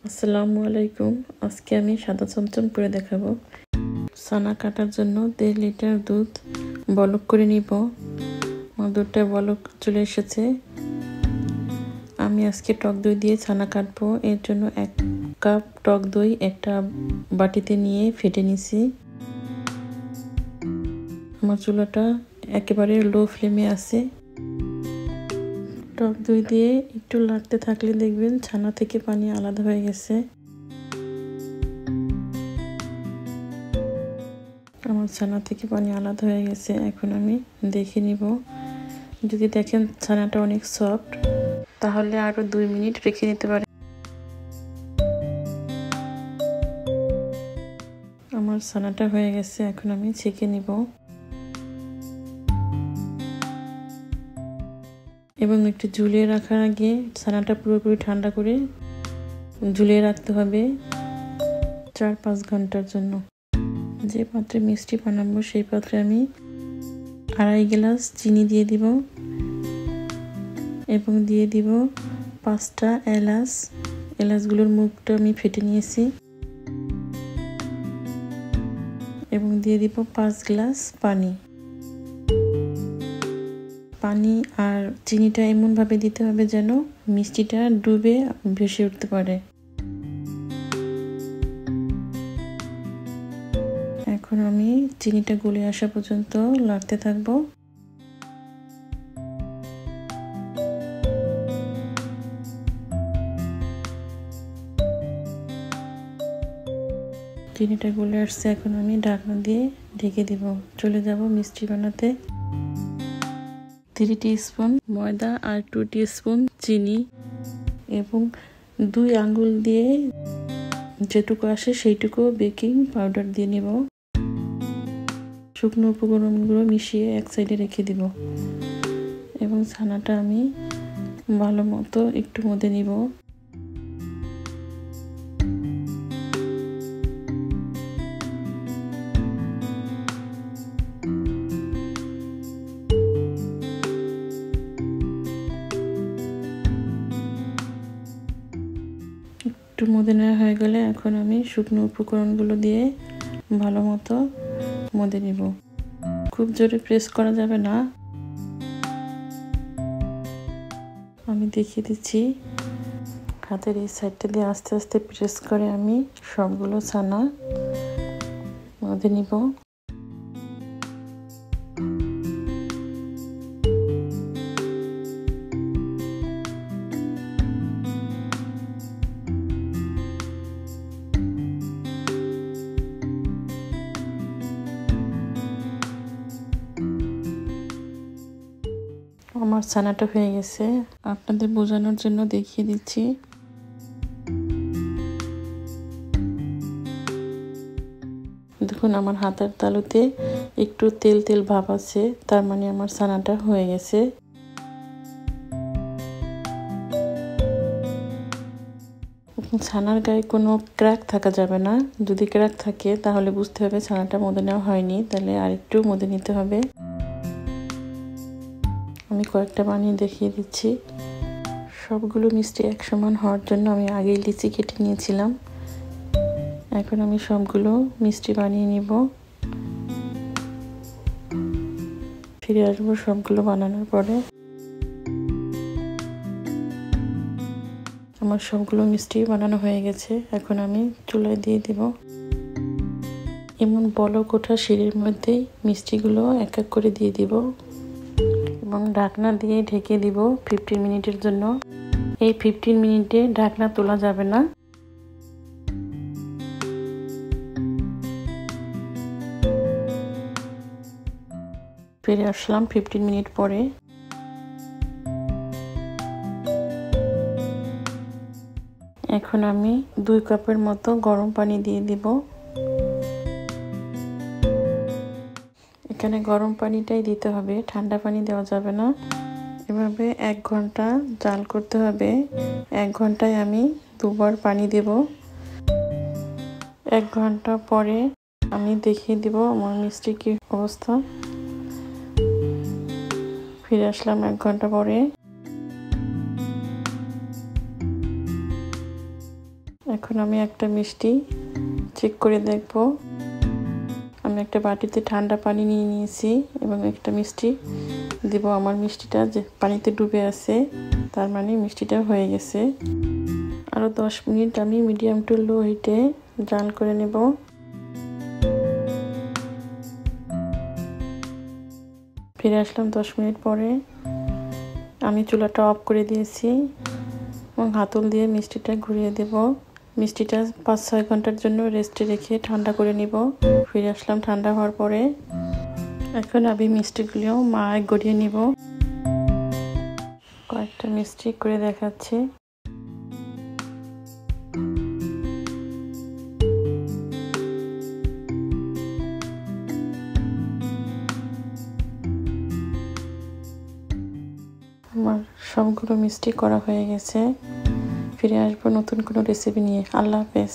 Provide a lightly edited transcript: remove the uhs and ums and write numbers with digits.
আসসালামু আলাইকুম। আজকে আমি সাদা চমচম করে দেখাবো। ছানা কাটার জন্য 1.5 লিটার দুধ বলক করে নিব। আমার দুধটা বলক চলে এসেছে। আমি আজকে টক দই দিয়ে ছানা কাটবো। এর জন্য 1 কাপ টক দই একটা বাটিতে নিয়ে ফেটে নিছি। আমার চুলাটা একেবারে লো ফ্লেমে আছে। টক দই দিয়ে একটু নাড়তে থাকলে দেখবেন ছানা থেকে পানি আলাদা হয়ে গেছে। আমার ছানা থেকে পানি আলাদা হয়ে গেছে। এখন আমি দেখে নিব। যদি দেখেন ছানাটা অনেক সফট, তাহলে আরো 2 মিনিট রেখে দিতে পারেন। আমার ছানাটা হয়ে গেছে, এখন আমি ছেঁকে নিব এবং একটু ঝুলিয়ে রাখার আগে ছানাটা পুরোপুরি ঠান্ডা করে ঝুলিয়ে রাখতে হবে 4-5 ঘন্টার জন্য। যে পাত্রে মিষ্টি বানাবো সেই পাত্রে আমি 2.5 গ্লাস চিনি দিয়ে দিব এবং দিয়ে দিব 5টা এলাচ। এলাচগুলোর মুখটা আমি ফেটে নিয়েছি এবং দিয়ে দিব 5 গ্লাস পানি। পানি আর চিনিটা এমনভাবে দিতে হবে যেন মিষ্টিটা ডুবে ভেসে উঠতে পারে। এখন আমি চিনিটা গলে আসা পর্যন্ত নাড়তে থাকবো। চিনিটা গলে আসছে, এখন আমি ঢাকনা দিয়ে ঢেকে দিব। চলে যাব মিষ্টি বানাতে। 3 টিস্পুন ময়দা আর 2 টিস্পুন চিনি এবং 2 আঙ্গুল দিয়ে যেটুকু আসে সেইটুকু বেকিং পাউডার দিয়ে নিব। শুকনো উপকরণগুলো মিশিয়ে এক সাইডে রেখে দিব এবং ছানাটা আমি ভালো মতো একটু মধ্যে নিব। একটু মধ্যে নেওয়া হয়ে গেলে এখন আমি শুকনো উপকরণগুলো দিয়ে ভালো মতো মধ্যে নিব। খুব জোরে প্রেস করা যাবে না। আমি দেখিয়ে দিচ্ছি। হাতের এই সাইডটা দিয়ে আস্তে আস্তে প্রেস করে আমি সবগুলো ছানা মধ্যে নিব। আমার ছানাটা হয়ে গেছে, আপনাদের বোঝানোর জন্য দেখিয়ে দিচ্ছি। দেখুন আমার হাতের তালুতে একটু তেল তেল ভাব আছে, তার মানে আমার ছানাটা হয়ে গেছে। ছানার গায়ে কোনো ক্র্যাক থাকা যাবে না। যদি ক্র্যাক থাকে তাহলে বুঝতে হবে ছানাটা মধ্যে নেওয়া হয়নি, তাহলে আরেকটু মধ্যে নিতে হবে। আমি কয়েকটা বানিয়ে দেখিয়ে দিচ্ছি। সবগুলো মিষ্টি এক সমান হওয়ার জন্য আমি আগেই লিচি কেটে নিয়েছিলাম। এখন আমি সবগুলো মিষ্টি বানিয়ে নিব। ফিরে আসবো সবগুলো বানানোর পরে। আমার সবগুলো মিষ্টি বানানো হয়ে গেছে, এখন আমি চুলায় দিয়ে দিব। এমন বলক ওঠা সিঁড়ির মধ্যেই মিষ্টিগুলো এক এক করে দিয়ে দিব এবং ঢাকনা দিয়ে ঢেকে দিব 15 মিনিটের জন্য। এই 15 মিনিটে ঢাকনা তোলা যাবে না। ফিরে আসলাম 15 মিনিট পরে। এখন আমি 2 কাপের মতো গরম পানি দিয়ে দিব। এখানে গরম পানিটাই দিতে হবে, ঠান্ডা পানি দেওয়া যাবে না। এভাবে 1 ঘন্টা জাল করতে হবে। 1 ঘন্টায় আমি 2 বার পানি দেব। 1 ঘন্টা পরে আমি দেখিয়ে দিব আমার মিষ্টি কি অবস্থা। ফিরে আসলাম 1 ঘন্টা পরে। এখন আমি একটা মিষ্টি চেক করে দেখব। আমি একটা বাটিতে ঠান্ডা পানি নিয়ে নিয়েছি এবং একটা মিষ্টি দিব। আমার মিষ্টিটা যে পানিতে ডুবে আছে, তার মানে মিষ্টিটা হয়ে গেছে। আরও 10 মিনিট আমি মিডিয়াম টু লো হিটে জাল করে নেব। ফিরে আসলাম 10 মিনিট পরে। আমি চুলাটা অফ করে দিয়েছি এবং হাতল দিয়ে মিষ্টিটা ঘুরিয়ে দেব। মিষ্টিটা 5-6 ঘন্টার জন্য রেস্টে রেখে ঠান্ডা করে নিব। ফিরে আসলাম ঠান্ডা হওয়ার পরে। এখন আমি মিষ্টিগুলো মায় গড়িয়ে নিব। কয়েকটা মিষ্টি করে দেখাচ্ছি। আমার সবগুলো মিষ্টি করা হয়ে গেছে। ফিরে আসবো নতুন কোনো রেসিপি নিয়ে। আল্লাহ হাফেজ।